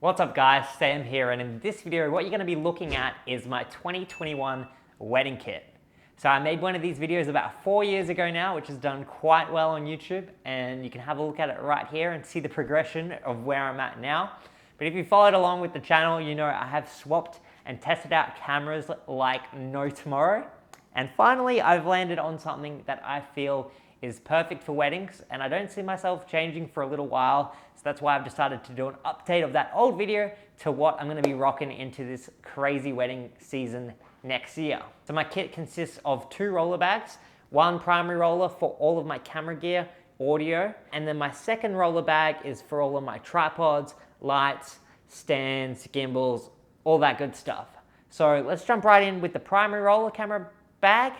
What's up guys, Sam here, and in this video what you're going to be looking at is my 2021 wedding kit. So I made one of these videos about 4 years ago now, which has done quite well on YouTube, and you can have a look at it right here and see the progression of where I'm at now. But if you followed along with the channel, you know I have swapped and tested out cameras like no tomorrow. And finally I've landed on something that I feel is perfect for weddings, and I don't see myself changing for a little while. So that's why I've decided to do an update of that old video to what I'm gonna be rocking into this crazy wedding season next year. So my kit consists of 2 roller bags, 1 primary roller for all of my camera gear, audio, and then my second roller bag is for all of my tripods, lights, stands, gimbals, all that good stuff. So let's jump right in with the primary roller camera bag.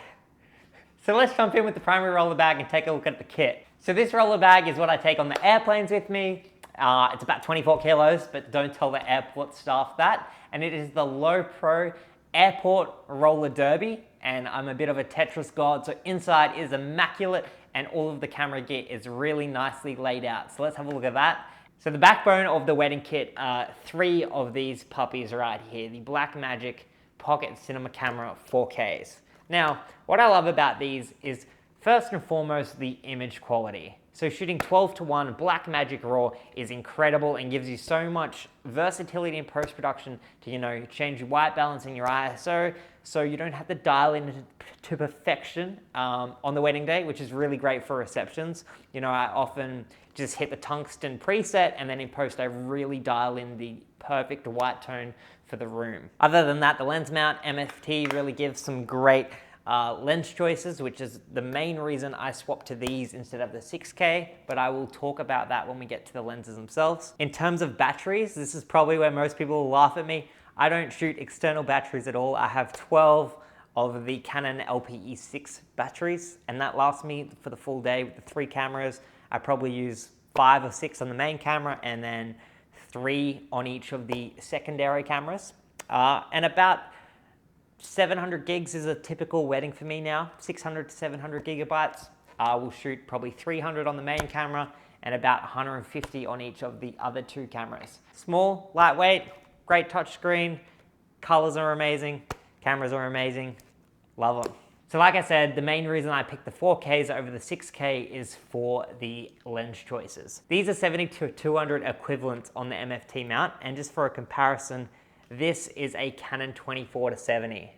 So let's jump in with the primary roller bag and take a look at the kit. So this roller bag is what I take on the airplanes with me. It's about 24 kilos, but don't tell the airport staff that. And it is the Low Pro Airport Roller Derby. And I'm a bit of a Tetris god, so inside is immaculate and all of the camera gear is really nicely laid out. So let's have a look at that. So the backbone of the wedding kit are 3 of these puppies right here. The Blackmagic Pocket Cinema Camera 4Ks. Now, what I love about these is first and foremost the image quality. So shooting 12:1 Blackmagic RAW is incredible and gives you so much versatility in post-production to, change your white balance and your ISO, so you don't have to dial in to perfection on the wedding day, which is really great for receptions. I often just hit the tungsten preset, and then in post I really dial in the perfect white tone for the room. Other than that, the lens mount MFT really gives some great lens choices, which is the main reason I swapped to these instead of the 6K, but I will talk about that when we get to the lenses themselves. In terms of batteries, this is probably where most people will laugh at me. I don't shoot external batteries at all. I have 12 of the Canon LPE6 batteries, and that lasts me for the full day with the 3 cameras. I probably use 5 or 6 on the main camera and then 3 on each of the secondary cameras. And about 700 gigs is a typical wedding for me now, 600 to 700 gigabytes. We'll shoot probably 300 on the main camera and about 150 on each of the other 2 cameras. Small, lightweight, great touchscreen, colors are amazing, cameras are amazing, love them. So like I said, the main reason I picked the 4Ks over the 6K is for the lens choices. These are 70 to 200 equivalents on the MFT mount, and just for a comparison, this is a Canon 24 to 70,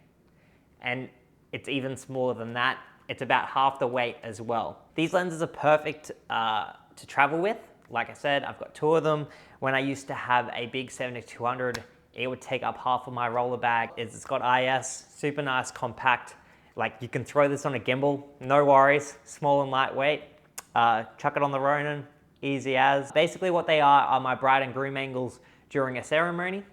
and it's even smaller than that. It's about half the weight as well. These lenses are perfect to travel with. Like I said, I've got 2 of them. When I used to have a big 70-200, it would take up half of my roller bag. It's got IS, super nice, compact. Like, you can throw this on a gimbal, no worries, small and lightweight. Chuck it on the Ronin, easy as. Basically what they are my bride and groom angles during a ceremony.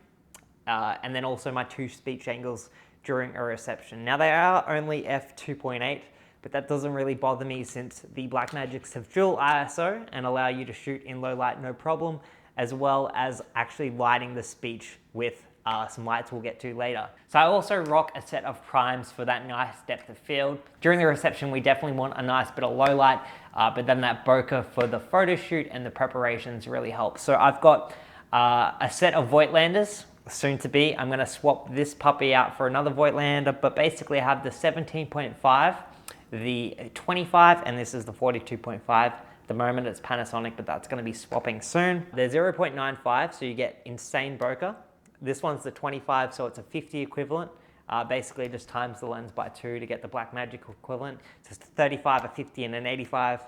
And then also my 2 speech angles during a reception. Now they are only f2.8, but that doesn't really bother me since the Blackmagics have dual ISO and allow you to shoot in low light no problem, as well as actually lighting the speech with some lights we'll get to later. So I also rock a set of primes for that nice depth of field. During the reception, we definitely want a nice bit of low light, but then that bokeh for the photo shoot and the preparations really help. So I've got a set of Voigtlanders, soon to be. I'm gonna swap this puppy out for another Voigtlander, but basically I have the 17.5, the 25, and this is the 42.5. At the moment it's Panasonic, but that's gonna be swapping soon. They're 0.95, so you get insane bokeh. This one's the 25, so it's a 50 equivalent. Basically just times the lens by 2 to get the Blackmagic equivalent. So it's a 35, a 50, and an 85.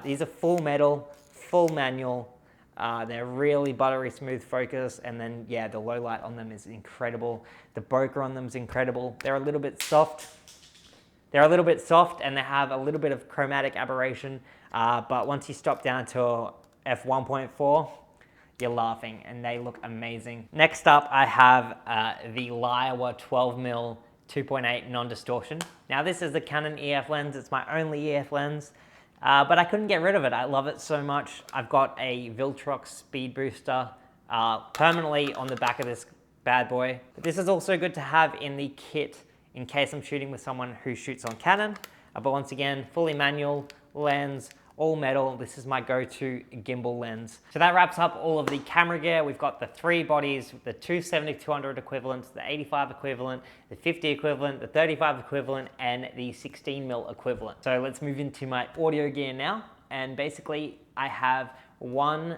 These are full metal, full manual. They're really buttery smooth focus, and then yeah, the low light on them is incredible. The bokeh on them is incredible. They're a little bit soft. And they have a little bit of chromatic aberration, but once you stop down to f1.4, you're laughing, and they look amazing. Next up, I have the Leiwa 12mm 2.8 non-distortion. Now this is the Canon EF lens. It's my only EF lens. But I couldn't get rid of it. I love it so much. I've got a Viltrox speed booster permanently on the back of this bad boy. But this is also good to have in the kit in case I'm shooting with someone who shoots on Canon. But once again, fully manual lens, all metal. This is my go-to gimbal lens. So that wraps up all of the camera gear. We've got the 3 bodies, the 270-200 equivalents, the 85 equivalent, the 50 equivalent, the 35 equivalent, and the 16mm equivalent. So let's move into my audio gear now. And basically I have one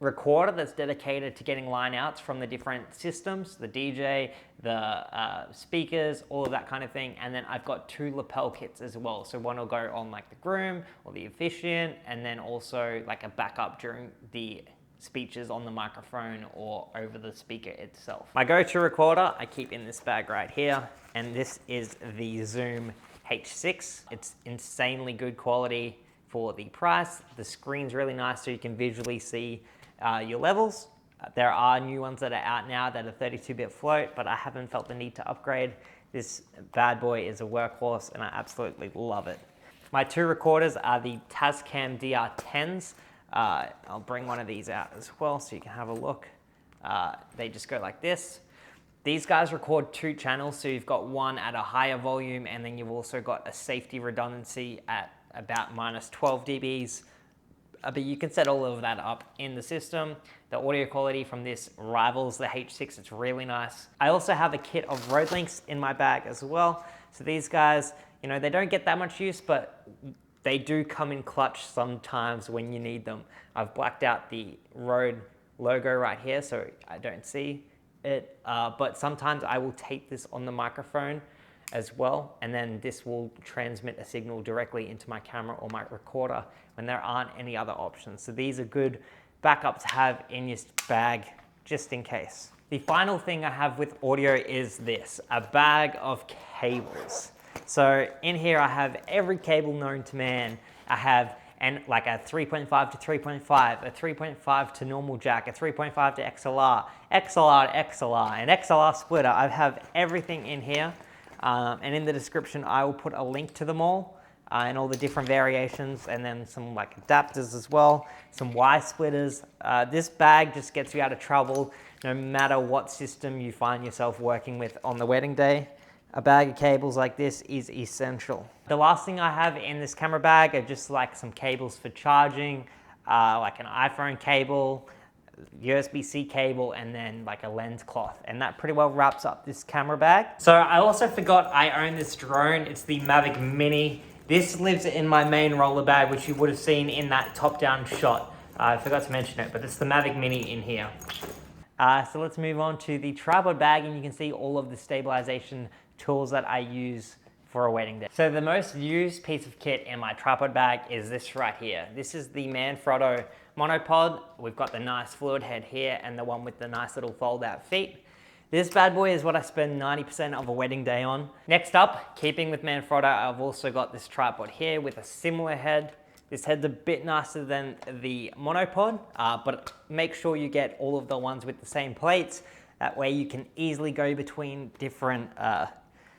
recorder that's dedicated to getting line outs from the different systems, the DJ, the speakers, all of that kind of thing. And then I've got 2 lapel kits as well. So one will go on like the groom or the officiant, and then also like a backup during the speeches on the microphone or over the speaker itself. My go-to recorder I keep in this bag right here, and this is the Zoom H6. It's insanely good quality for the price. The screen's really nice so you can visually see your levels. There are new ones that are out now that are 32-bit float, but I haven't felt the need to upgrade. This bad boy is a workhorse and I absolutely love it. My 2 recorders are the Tascam DR10s. I'll bring one of these out as well so you can have a look. They just go like this. These guys record 2 channels, so you've got one at a higher volume, and then you've also got a safety redundancy at about minus 12 dBs. But you can set all of that up in the system. The audio quality from this rivals the H6, it's really nice. I also have a kit of Rode links in my bag as well. So these guys, you know, they don't get that much use, but they do come in clutch sometimes when you need them. I've blacked out the Rode logo right here so I don't see it, but sometimes I will tape this on the microphone as well, and then this will transmit a signal directly into my camera or my recorder when there aren't any other options. So these are good backup to have in your bag just in case. The final thing I have with audio is this, a bag of cables. So in here I have every cable known to man. I have like a 3.5 to 3.5, a 3.5 to normal jack, a 3.5 to XLR, XLR to XLR, an XLR splitter. I have everything in here. And in the description, I will put a link to them all and all the different variations, and then some like adapters as well, some Y splitters. This bag just gets you out of trouble no matter what system you find yourself working with on the wedding day. A bag of cables like this is essential. The last thing I have in this camera bag are just like some cables for charging, like an iPhone cable, USB-C cable, and then like a lens cloth, and that pretty well wraps up this camera bag. So I also forgot I own this drone. It's the Mavic Mini. This lives in my main roller bag, which you would have seen in that top-down shot. I forgot to mention it, but it's the Mavic Mini in here. So let's move on to the tripod bag, and you can see all of the stabilization tools that I use for a wedding day. So the most used piece of kit in my tripod bag is this right here. This is the Manfrotto monopod. We've got the nice fluid head here and the one with the nice little fold out feet. This bad boy is what I spend 90% of a wedding day on. Next up, keeping with Manfrotto, I've also got this tripod here with a similar head. This head's a bit nicer than the monopod, but make sure you get all of the ones with the same plates. That way you can easily go between different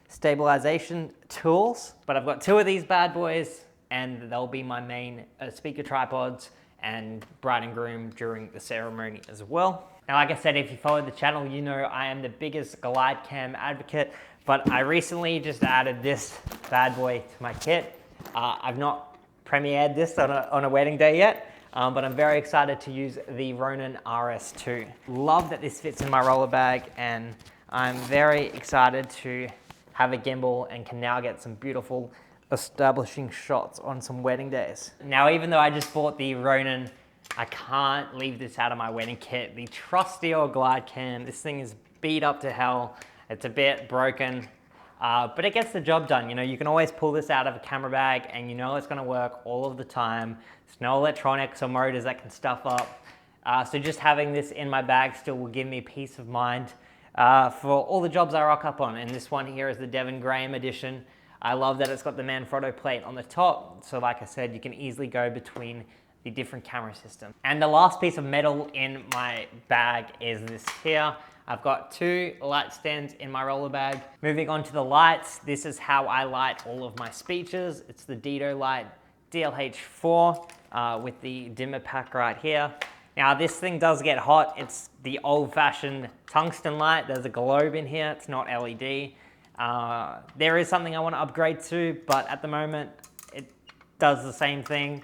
stabilization tools. But I've got 2 of these bad boys, and they'll be my main speaker tripods and bride and groom during the ceremony as well. Now, like I said, if you follow the channel, you know I am the biggest glide cam advocate, but I recently just added this bad boy to my kit. I've not premiered this on a wedding day yet, but I'm very excited to use the Ronin RS2. Love that this fits in my roller bag, and I'm very excited to have a gimbal and can now get some beautiful establishing shots on some wedding days. Now, even though I just bought the Ronin, I can't leave this out of my wedding kit. The trusty old glide cam. This thing is beat up to hell. It's a bit broken, but it gets the job done. You know, you can always pull this out of a camera bag and you know it's gonna work all of the time. There's no electronics or motors that can stuff up. So just having this in my bag still will give me peace of mind for all the jobs I rock up on. And this one here is the Devon Graham edition. I love that it's got the Manfrotto plate on the top. So like I said, you can easily go between the different camera systems. And the last piece of metal in my bag is this here. I've got 2 light stands in my roller bag. Moving on to the lights, this is how I light all of my speeches. It's the Dito Light DLH4 with the dimmer pack right here. Now this thing does get hot. It's the old-fashioned tungsten light. There's a globe in here, it's not LED. There is something I want to upgrade to, but at the moment it does the same thing.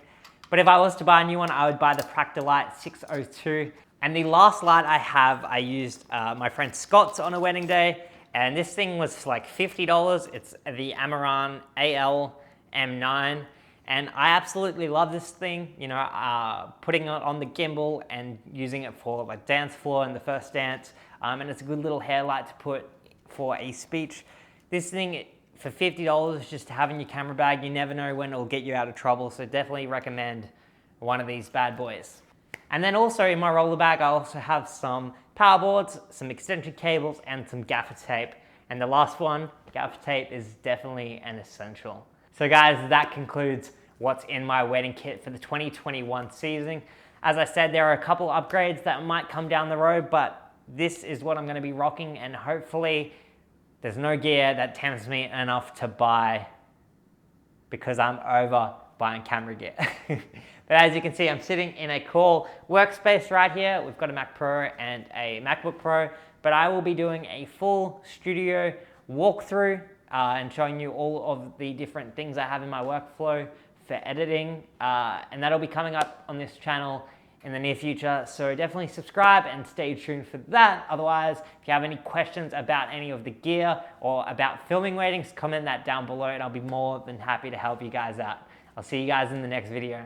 But if I was to buy a new one, I would buy the Practilite 602. And the last light I have, I used my friend Scott's on a wedding day, and this thing was like $50. It's the Amaran AL-M9, and I absolutely love this thing. You know, putting it on the gimbal and using it for like dance floor and the first dance, and it's a good little hair light to put for a speech. This thing, for $50, just to have in your camera bag, you never know when it'll get you out of trouble, so definitely recommend one of these bad boys. And then also in my roller bag, I also have some power boards, some extension cables, and some gaffer tape. And the last one, gaffer tape, is definitely an essential. So guys, that concludes what's in my wedding kit for the 2021 season. As I said, there are a couple upgrades that might come down the road, but this is what I'm going to be rocking, and hopefully there's no gear that tempts me enough to buy because I'm over buying camera gear. But as you can see, I'm sitting in a cool workspace right here. We've got a Mac Pro and a MacBook Pro, but I will be doing a full studio walkthrough and showing you all of the different things I have in my workflow for editing, and that'll be coming up on this channel in the near future, so definitely subscribe and stay tuned for that. Otherwise, if you have any questions about any of the gear or about filming weddings, comment that down below and I'll be more than happy to help you guys out. I'll see you guys in the next video.